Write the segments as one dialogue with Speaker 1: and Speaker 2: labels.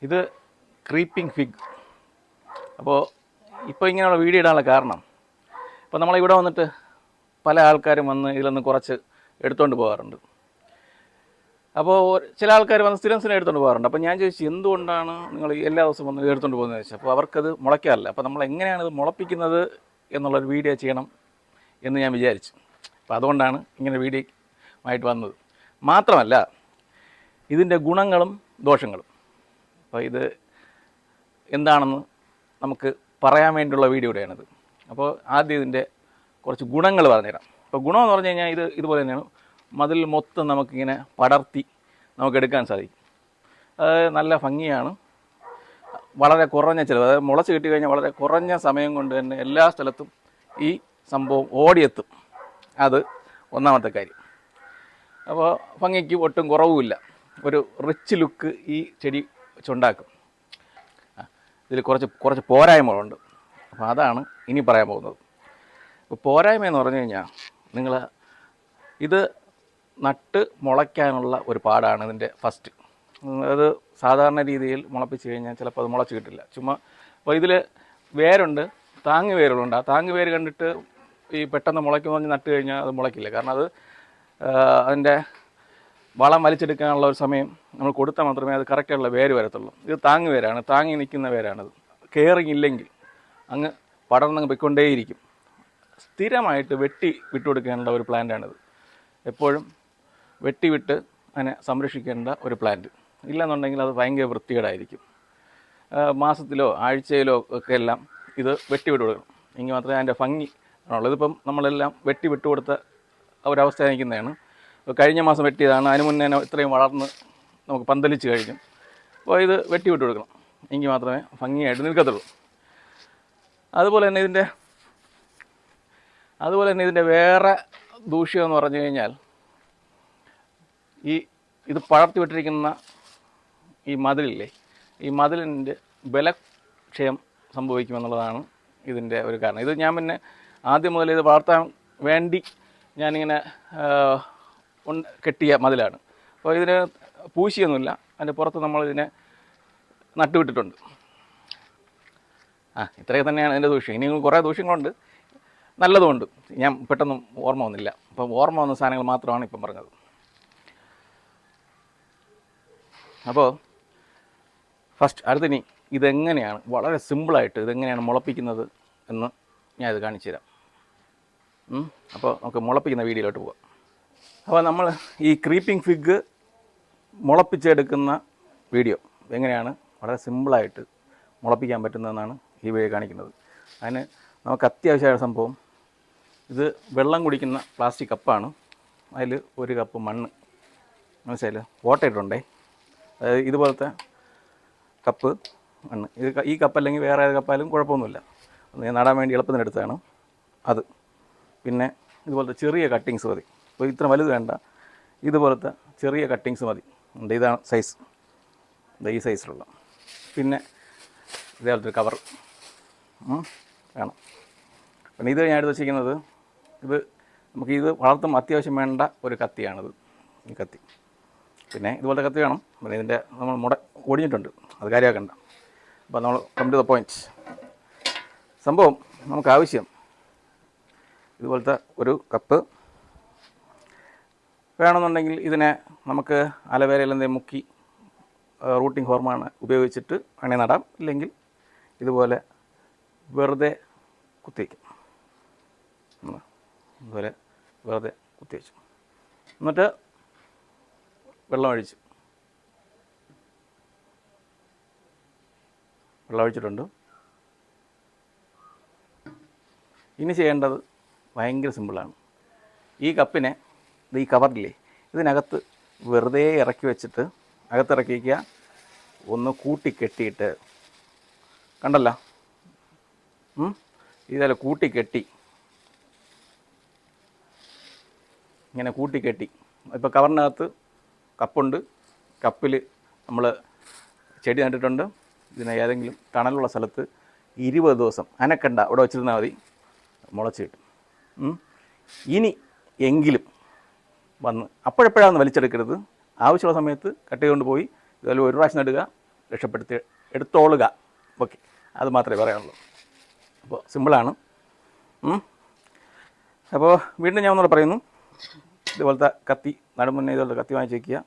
Speaker 1: ഇത് creeping fig. അപ്പോൾ ഇപ്പോൾ ഇങ്ങനെയുള്ള വീഡിയോ ഇടാനുള്ള കാരണം, ഇപ്പോൾ നമ്മളിവിടെ വന്നിട്ട് പല ആൾക്കാരും വന്ന് ഇതിലൊന്ന് കുറച്ച് എടുത്തുകൊണ്ട് പോകാറുണ്ട്. അപ്പോൾ ചില ആൾക്കാർ വന്ന് സ്ഥിരം എടുത്തുകൊണ്ട് പോകാറുണ്ട്. അപ്പോൾ ഞാൻ ചോദിച്ചു, എന്തുകൊണ്ടാണ് നിങ്ങൾ എല്ലാ ദിവസവും വന്ന് എടുത്തുകൊണ്ട് പോകുന്നത് ചോദിച്ചു. അപ്പോൾ അവർക്കത് മുളയ്ക്കാറില്ല. അപ്പോൾ നമ്മൾ എങ്ങനെയാണ് ഇത് മുളപ്പിക്കുന്നത് എന്നുള്ളൊരു വീഡിയോ ചെയ്യണം എന്ന് ഞാൻ വിചാരിച്ചു. അപ്പോൾ അതുകൊണ്ടാണ് ഇങ്ങനെ വീഡിയോ ആയിട്ട് വന്നത്. മാത്രമല്ല, ഇതിൻ്റെ ഗുണങ്ങളും ദോഷങ്ങളും, അപ്പോൾ ഇത് എന്താണെന്ന് നമുക്ക് പറയാൻ വേണ്ടിയുള്ള വീഡിയോയുടെയാണിത്. അപ്പോൾ ആദ്യം ഇതിൻ്റെ കുറച്ച് ഗുണങ്ങൾ പറഞ്ഞുതരാം. അപ്പോൾ ഗുണമെന്ന് പറഞ്ഞു കഴിഞ്ഞാൽ ഇതുപോലെ തന്നെയാണ്. മതിൽ മൊത്തം നമുക്കിങ്ങനെ പടർത്തി നമുക്കെടുക്കാൻ സാധിക്കും. അത് നല്ല ഭംഗിയാണ്. വളരെ കുറഞ്ഞ ചിലവ്, അതായത് മുളച്ച് കിട്ടിക്കഴിഞ്ഞാൽ വളരെ കുറഞ്ഞ സമയം കൊണ്ട് തന്നെ എല്ലാ സ്ഥലത്തും ഈ സംഭവം ഓടിയെത്തും. അത് ഒന്നാമത്തെ കാര്യം. അപ്പോൾ ഭംഗിക്ക് ഒട്ടും കുറവുമില്ല. ഒരു റിച്ച് ലുക്ക് ഈ ചെടി വെച്ചുണ്ടാക്കും. ഇതിൽ കുറച്ച് പോരായ്മകളുണ്ട്. അപ്പോൾ അതാണ് ഇനി പറയാൻ പോകുന്നത്. ഇപ്പോൾ പോരായ്മ എന്ന് പറഞ്ഞു കഴിഞ്ഞാൽ, നിങ്ങൾ ഇത് നട്ട് മുളയ്ക്കാനുള്ള ഒരു പാടാണ് ഇതിൻ്റെ ഫസ്റ്റ്. അത് സാധാരണ രീതിയിൽ മുളപ്പിച്ച് കഴിഞ്ഞാൽ ചിലപ്പോൾ അത് മുളച്ച് കിട്ടില്ല. ചുമ്മാ അപ്പോൾ ഇതിൽ വേരുണ്ട്, താങ്ങ് വേരുകളുണ്ട്. ആ താങ്ങ് വേര് കണ്ടിട്ട് ഈ പെട്ടെന്ന് മുളയ്ക്കുമെന്ന് പറഞ്ഞ് നട്ട് കഴിഞ്ഞാൽ അത് മുളയ്ക്കില്ല. കാരണം അത് അതിൻ്റെ വളം വലിച്ചെടുക്കാനുള്ള ഒരു സമയം നമ്മൾ കൊടുത്താൽ മാത്രമേ അത് കറക്റ്റായിട്ടുള്ള വേര് വരത്തുള്ളൂ. ഇത് താങ്ങ് വേരാണ്, താങ്ങി നിൽക്കുന്ന വേരാണത്. കെയറിങ് ഇല്ലെങ്കിൽ അങ്ങ് പടർന്നങ്ങ് പൊയ്ക്കൊണ്ടേയിരിക്കും. സ്ഥിരമായിട്ട് വിട്ടുകൊടുക്കേണ്ട ഒരു പ്ലാന്റാണിത്. എപ്പോഴും വിട്ട് അതിനെ സംരക്ഷിക്കേണ്ട ഒരു പ്ലാന്റ്. ഇല്ലെന്നുണ്ടെങ്കിൽ അത് ഭയങ്കര വൃത്തികേടായിരിക്കും. മാസത്തിലോ ആഴ്ചയിലോ ഒക്കെ എല്ലാം ഇത് വിട്ട് കൊടുക്കണം. എങ്കിൽ മാത്രമേ അതിൻ്റെ ഭംഗി ആണുള്ളൂ. ഇതിപ്പം നമ്മളെല്ലാം വിട്ടുകൊടുത്ത ഒരവസ്ഥ നിൽക്കുന്നതാണ്. കഴിഞ്ഞ മാസം വെട്ടിയതാണ്. അതിന് മുന്നേ ഇത്രയും വളർന്ന് നമുക്ക് പന്തലിച്ച് കഴിഞ്ഞു. അപ്പോൾ ഇത് വിട്ട് കൊടുക്കണം. എങ്കിൽ മാത്രമേ ഭംഗിയായിട്ട് നിൽക്കത്തുള്ളൂ. അതുപോലെ തന്നെ ഇതിൻ്റെ വേറെ ദൂഷ്യം എന്ന് പറഞ്ഞു കഴിഞ്ഞാൽ, ഇത് പടർത്തി വിട്ടിരിക്കുന്ന ഈ മതിലില്ലേ, ഈ മതിലിൻ്റെ ബലക്ഷയം സംഭവിക്കുമെന്നുള്ളതാണ് ഇതിൻ്റെ ഒരു കാരണം. ഇത് ഞാൻ പിന്നെ ആദ്യം മുതൽ ഇത് വളർത്താൻ വേണ്ടി ഞാനിങ്ങനെ കെട്ടിയ മതിലാണ്. അപ്പോൾ ഇതിന് പൂശിയൊന്നുമില്ല. അതിൻ്റെ പുറത്ത് നമ്മളിതിനെ നട്ടുവിട്ടിട്ടുണ്ട്. ഇത്രയൊക്കെ തന്നെയാണ് ഇതിൻ്റെ ദൂഷ്യം. ഇനി കുറേ ദൂഷ്യങ്ങളുണ്ട്, നല്ലതുമുണ്ട്. ഞാൻ പെട്ടെന്ന് ഓർമ്മ വന്നില്ല. അപ്പം ഓർമ്മ വന്ന സാധനങ്ങൾ മാത്രമാണ് ഇപ്പം പറഞ്ഞത്. അപ്പോൾ അടുത്തിനി ഇതെങ്ങനെയാണ് വളരെ സിമ്പിളായിട്ട് ഇതെങ്ങനെയാണ് മുളപ്പിക്കുന്നത് എന്ന് ഞാൻ ഇത് കാണിച്ചു തരാം. അപ്പോൾ നമുക്ക് മുളപ്പിക്കുന്ന വീഡിയോയിലോട്ട് പോകാം. അപ്പോൾ നമ്മൾ ഈ ക്രീപ്പിംഗ് ഫിഗ് മുളപ്പിച്ചെടുക്കുന്ന വീഡിയോ എങ്ങനെയാണ് വളരെ സിമ്പിളായിട്ട് മുളപ്പിക്കാൻ പറ്റുന്നതെന്നാണ് ഈ വീഡിയോ കാണിക്കുന്നത്. അതിന് നമുക്ക് അത്യാവശ്യമായ സംഭവം, ഇത് വെള്ളം കുടിക്കുന്ന പ്ലാസ്റ്റിക് കപ്പാണ്. അതിൽ 1 കപ്പ് മണ്ണ്, മനസ്സിലായില്ല, ഓട്ടയിട്ടുണ്ടേ. അതായത് ഇതുപോലത്തെ കപ്പ് മണ്ണ്. ഈ കപ്പല്ലെങ്കിൽ വേറെ ഏത് കപ്പായാലും കുഴപ്പമൊന്നുമില്ല. നടാൻ വേണ്ടി എളുപ്പത്തിനെടുത്തതാണ് അത്. പിന്നെ ഇതുപോലത്തെ ചെറിയ കട്ടിങ്സ് മതി. അപ്പോൾ ഇത്ര വലുത് വേണ്ട, ഇതുപോലത്തെ ചെറിയ കട്ടിങ്സ് മതി. ഇതാണ് സൈസ്, ഈ സൈസിലുള്ള. പിന്നെ ഇതേപോലത്തെ ഒരു കവർ വേണം. പിന്നെ ഇത് ഞാൻ എടുത്ത് വച്ചിരിക്കുന്നത്, ഇത് വളർത്തും അത്യാവശ്യം വേണ്ട ഒരു കത്തിയാണിത്, ഈ കത്തി. പിന്നെ ഇതുപോലത്തെ കത്തി വേണം. പിന്നെ ഇതിൻ്റെ നമ്മൾ ഒടിഞ്ഞിട്ടുണ്ട്, അത് കാര്യമാക്കണ്ട. അപ്പോൾ നമ്മൾ കം ടു ദ പോയിൻറ്റ്. സംഭവം നമുക്ക് ആവശ്യം ഇതുപോലത്തെ ഒരു കപ്പ് വേണമെന്നുണ്ടെങ്കിൽ ഇതിനെ നമുക്ക് അലവേരയിൽ എന്തെങ്കിലും മുക്കി റൂട്ടിംഗ് ഹോർമോൺ ഉപയോഗിച്ചിട്ട് വേണമെങ്കിൽ നടാം. ഇല്ലെങ്കിൽ ഇതുപോലെ വെറുതെ കുത്തിവയ്ക്കും. ഇതുപോലെ വെറുതെ കുത്തിവെച്ചു, എന്നിട്ട് വെള്ളം ഒഴിച്ചിട്ടുണ്ട്. ഇനി ചെയ്യേണ്ടത് ഭയങ്കര സിമ്പിളാണ്. ഈ കപ്പിനെ ഈ കവറില്ലേ, ഇതിനകത്ത് വെറുതെ ഇറക്കി വെച്ചിട്ട്, അകത്തിറക്കി വയ്ക്കുക, ഒന്ന് കൂട്ടിക്കെട്ടിയിട്ട്, കണ്ടല്ലോ, ഇതല്ല കൂട്ടിക്കെട്ടി, ഇങ്ങനെ കൂട്ടിക്കെട്ടി. ഇപ്പോൾ കവറിനകത്ത് കപ്പുണ്ട്, കപ്പിൽ നമ്മൾ ചെടി നട്ടിട്ടുണ്ട്. ഇതിനെ ഏതെങ്കിലും തണലുള്ള സ്ഥലത്ത് 20 ദിവസം അനക്കണ്ട ഇവിടെ വെച്ചിരുന്നാൽ മതി, മുളച്ച് കിട്ടും. ഇനി എങ്കിലും വന്ന് അപ്പോഴെപ്പോഴാണ് വലിച്ചെടുക്കരുത്. ആവശ്യമുള്ള സമയത്ത് കട്ട് ചെയ്തുകൊണ്ട് പോയി ഇതുപോലെ ഒരു പ്രാവശ്യം നടുക, രക്ഷപ്പെടുത്തി എടുത്തോളുക. ഓക്കെ, അത് മാത്രമേ പറയാനുള്ളൂ. അപ്പോൾ സിമ്പിളാണ്. അപ്പോൾ വീണ്ടും ഞാൻ ഒന്നുകൂടെ പറയുന്നു, ഇതുപോലത്തെ കത്തി നടുമുന്നേ ഇതുപോലത്തെ കത്തി വാങ്ങിച്ച് വയ്ക്കുക.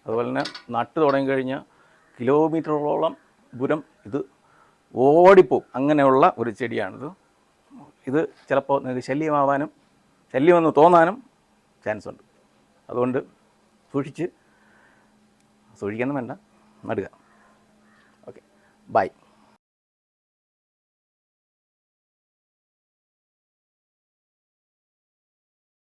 Speaker 1: അതുപോലെ തന്നെ നട്ട് തുടങ്ങി കഴിഞ്ഞാൽ കിലോമീറ്ററുകളോളം ദൂരം ഇത് ഓടിപ്പോവും. അങ്ങനെയുള്ള ഒരു ചെടിയാണിത്. ഇത് ചിലപ്പോൾ നിങ്ങൾക്ക് ശല്യമെന്ന് തോന്നാനും ചാൻസ് ഉണ്ട്. അതുകൊണ്ട് സൂക്ഷിക്കൊന്നും വേണ്ട, നടുക. Okay, by.